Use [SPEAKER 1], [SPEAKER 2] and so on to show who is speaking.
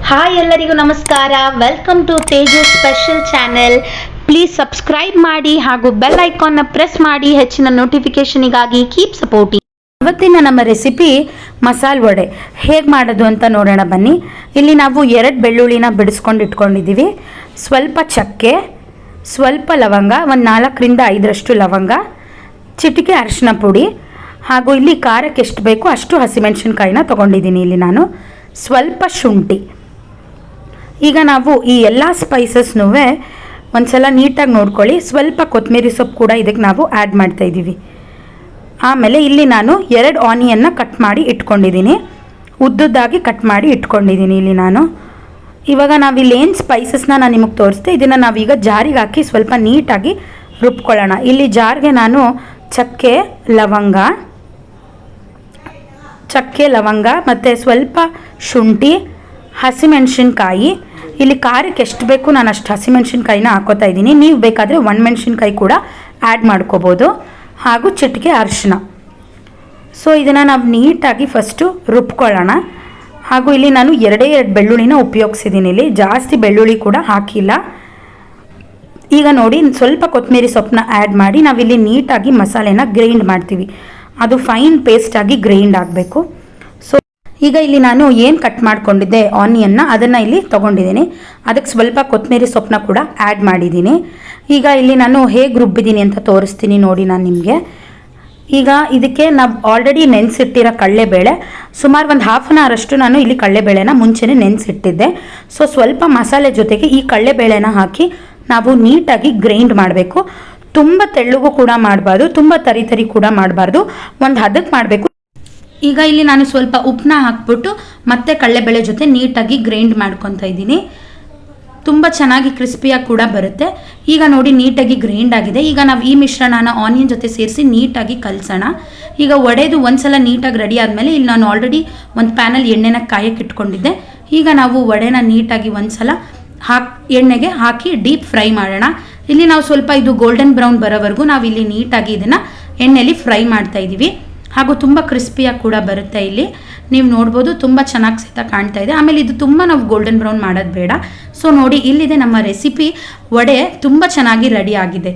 [SPEAKER 1] Hi ಎಲ್ಲರಿಗೂ ನಮಸ್ಕಾರ. Welcome to Teju special channel. Please subscribe ಮಾಡಿ ಹಾಗೂ ಬೆಲ್ ಐಕಾನ್ನ ಪ್ರೆಸ್ ಮಾಡಿ ಹೆಚ್ಚಿನ ನೋಟಿಫಿಕೇಶನಿಗಾಗಿ ಕೀಪ್ ಸಪೋರ್ಟಿಂಗ್. ಇವತ್ತಿನ ನಮ್ಮ ರೆಸಿಪಿ ಮಸಾಲೆ ವಡೆ ಹೇಗೆ ಮಾಡೋದು ಅಂತ ನೋಡೋಣ ಬನ್ನಿ. ಇಲ್ಲಿ ನಾವು 2 ಬೆಳ್ಳುಳ್ಳಿನ ಬಿಡಿಸ್ಕೊಂಡು ಇಟ್ಕೊಂಡಿದ್ದೀವಿ. ಸ್ವಲ್ಪ ಚಕ್ಕೆ, ಸ್ವಲ್ಪ ಲವಂಗ, ಒಂದು 4ರಿಂದ 5 ಲವಂಗ, ಚಿಟಿಕೆ ಅರಿಶಿನ ಪುಡಿ, ಹಾಗೂ ಇಲ್ಲಿ ಖಾರಕ್ಕೆ ಎಷ್ಟು ಬೇಕು ಅಷ್ಟು ಹಸಿಮೆಣಸಿನ್ಕಾಯಿನ ತೊಗೊಂಡಿದ್ದೀನಿ. ಇಲ್ಲಿ ನಾನು ಸ್ವಲ್ಪ ಶುಂಠಿ. ಈಗ ನಾವು ಈ ಎಲ್ಲ ಸ್ಪೈಸಸ್ನೂ ಒಂದ್ಸಲ ನೀಟಾಗಿ ನೋಡ್ಕೊಳ್ಳಿ. ಸ್ವಲ್ಪ ಕೊತ್ತಂಬರಿ ಸೊಪ್ಪು ಕೂಡ ಇದಕ್ಕೆ ನಾವು ಆ್ಯಡ್ ಮಾಡ್ತಾ ಇದ್ದೀವಿ. ಆಮೇಲೆ ಇಲ್ಲಿ ನಾನು 2 ಆನಿಯನ್ನ ಕಟ್ ಮಾಡಿ ಇಟ್ಕೊಂಡಿದ್ದೀನಿ, ಉದ್ದುದ್ದಾಗಿ ಕಟ್ ಮಾಡಿ ಇಟ್ಕೊಂಡಿದ್ದೀನಿ ಇಲ್ಲಿ ನಾನು. ಇವಾಗ ನಾವಿಲ್ಲಿ ಏನು ಸ್ಪೈಸಸ್ನ ನಾನು ನಿಮಗೆ ತೋರಿಸ್ದೆ, ಇದನ್ನು ನಾವೀಗ ಜಾರಿಗೆ ಹಾಕಿ ಸ್ವಲ್ಪ ನೀಟಾಗಿ ರುಬ್ಕೊಳ್ಳೋಣ. ಇಲ್ಲಿ ಜಾರ್ಗೆ ನಾನು ಚಕ್ಕೆ ಲವಂಗ ಮತ್ತು ಸ್ವಲ್ಪ ಶುಂಠಿ, ಹಸಿಮೆಣಸಿನ್ಕಾಯಿ, ಇಲ್ಲಿ ಖಾರಕ್ಕೆ ಎಷ್ಟು ಬೇಕು ನಾನು ಅಷ್ಟು ಹಸಿಮೆಣಸಿನ್ಕಾಯಿನ ಹಾಕೋತಾ ಇದ್ದೀನಿ. ನೀವು ಬೇಕಾದರೆ ಒಣಮೆಣಸಿನ್ಕಾಯಿ ಕೂಡ ಆ್ಯಡ್ ಮಾಡ್ಕೋಬೋದು, ಹಾಗೂ ಚಿಟಿಕೆ ಅರಿಶಿನ. ಸೊ ಇದನ್ನು ನಾವು ನೀಟಾಗಿ ಫಸ್ಟು ರುಬ್ಕೊಳ್ಳೋಣ. ಹಾಗೂ ಇಲ್ಲಿ ನಾನು 2 ಬೆಳ್ಳುಳ್ಳಿನ ಉಪಯೋಗಿಸಿದ್ದೀನಿ. ಇಲ್ಲಿ ಜಾಸ್ತಿ ಬೆಳ್ಳುಳ್ಳಿ ಕೂಡ ಹಾಕಿಲ್ಲ. ಈಗ ನೋಡಿ ಸ್ವಲ್ಪ ಕೊತ್ತಂಬರಿ ಸೊಪ್ಪನ್ನ ಆ್ಯಡ್ ಮಾಡಿ ನಾವಿಲ್ಲಿ ನೀಟಾಗಿ ಮಸಾಲೆನ ಗ್ರೈಂಡ್ ಮಾಡ್ತೀವಿ. ಅದು ಫೈನ್ ಪೇಸ್ಟಾಗಿ ಗ್ರೈಂಡ್ ಆಗಬೇಕು. ಸೊ ಈಗ ಇಲ್ಲಿ ನಾನು ಏನು ಕಟ್ ಮಾಡ್ಕೊಂಡಿದ್ದೆ ಆನಿಯನ್ನ ಅದನ್ನು ಇಲ್ಲಿ ತೊಗೊಂಡಿದ್ದೀನಿ. ಅದಕ್ಕೆ ಸ್ವಲ್ಪ ಕೊತ್ತಂಬರಿ ಸೊಪ್ಪನ್ನ ಕೂಡ ಆ್ಯಡ್ ಮಾಡಿದ್ದೀನಿ. ಈಗ ಇಲ್ಲಿ ನಾನು ಹೇಗೆ ರುಬ್ಬಿದ್ದೀನಿ ಅಂತ ತೋರಿಸ್ತೀನಿ ನೋಡಿ ನಾನು ನಿಮಗೆ. ಈಗ ಇದಕ್ಕೆ ನಾವು ಆಲ್ರೆಡಿ ನೆನೆಸಿಟ್ಟಿರೋ ಕಡಲೆಬೇಳೆ, ಸುಮಾರು ಒಂದು ಹಾಫ್ ಆನ್ ಅವರ್ ಅಷ್ಟು ನಾನು ಇಲ್ಲಿ ಕಡಲೆಬೇಳೆನ ಮುಂಚೆನೇ ನೆನೆಸಿಟ್ಟಿದ್ದೆ. ಸೊ ಸ್ವಲ್ಪ ಮಸಾಲೆ ಜೊತೆಗೆ ಈ ಕಡಲೆಬೇಳೆನ ಹಾಕಿ ನಾವು ನೀಟಾಗಿ ಗ್ರೈಂಡ್ ಮಾಡಬೇಕು. ತುಂಬ ತೆಳ್ಳಗೂ ಕೂಡ ಮಾಡಬಾರ್ದು, ತುಂಬ ತರಿ ಕೂಡ ಮಾಡಬಾರ್ದು, ಒಂದು ಹದಕ್ಕೆ ಮಾಡಬೇಕು. ಈಗ ಇಲ್ಲಿ ನಾನು ಸ್ವಲ್ಪ ಉಪ್ಪನ್ನ ಹಾಕ್ಬಿಟ್ಟು ಮತ್ತೆ ಕಡಲೆಬೇಳೆ ಜೊತೆ ನೀಟಾಗಿ ಗ್ರೈಂಡ್ ಮಾಡ್ಕೊತಾ ಇದ್ದೀನಿ. ತುಂಬ ಚೆನ್ನಾಗಿ ಕ್ರಿಸ್ಪಿಯಾಗಿ ಕೂಡ ಬರುತ್ತೆ. ಈಗ ನೋಡಿ ನೀಟಾಗಿ ಗ್ರೈಂಡ್ ಆಗಿದೆ. ಈಗ ನಾವು ಈ ಮಿಶ್ರಣನ ಆನಿಯನ್ ಜೊತೆ ಸೇರಿಸಿ ನೀಟಾಗಿ ಕಲಸೋಣ. ಈಗ ವಡೆದು ಒಂದ್ಸಲ ನೀಟಾಗಿ ರೆಡಿ ಆದಮೇಲೆ ಇಲ್ಲಿ ನಾನು ಆಲ್ರೆಡಿ ಒಂದು ಪ್ಯಾನಲ್ಲಿ ಎಣ್ಣೆನ ಕಾಯಕ್ಕೆ ಇಟ್ಕೊಂಡಿದ್ದೆ. ಈಗ ನಾವು ವಡೆನ ನೀಟಾಗಿ ಒಂದ್ಸಲ ಎಣ್ಣೆಗೆ ಹಾಕಿ ಡೀಪ್ ಫ್ರೈ ಮಾಡೋಣ. ಇಲ್ಲಿ ನಾವು ಸ್ವಲ್ಪ ಇದು ಗೋಲ್ಡನ್ ಬ್ರೌನ್ ಬರೋವರೆಗೂ ನಾವು ಇಲ್ಲಿ ನೀಟಾಗಿ ಇದನ್ನು ಎಣ್ಣೆಯಲ್ಲಿ ಫ್ರೈ ಮಾಡ್ತಾ ಇದ್ದೀವಿ. ಹಾಗೂ ತುಂಬ ಕ್ರಿಸ್ಪಿಯಾಗಿ ಕೂಡ ಬರುತ್ತೆ. ಇಲ್ಲಿ ನೀವು ನೋಡ್ಬೋದು ತುಂಬ ಚೆನ್ನಾಗಿ ಸಹಿತ ಕಾಣ್ತಾ ಇದೆ. ಆಮೇಲೆ ಇದು ತುಂಬ ನಾವು ಗೋಲ್ಡನ್ ಬ್ರೌನ್ ಮಾಡೋದು ಬೇಡ. ಸೊ ನೋಡಿ ಇಲ್ಲಿದೆ ನಮ್ಮ ರೆಸಿಪಿ. ವಡೆ ತುಂಬ ಚೆನ್ನಾಗಿ ರೆಡಿ ಆಗಿದೆ.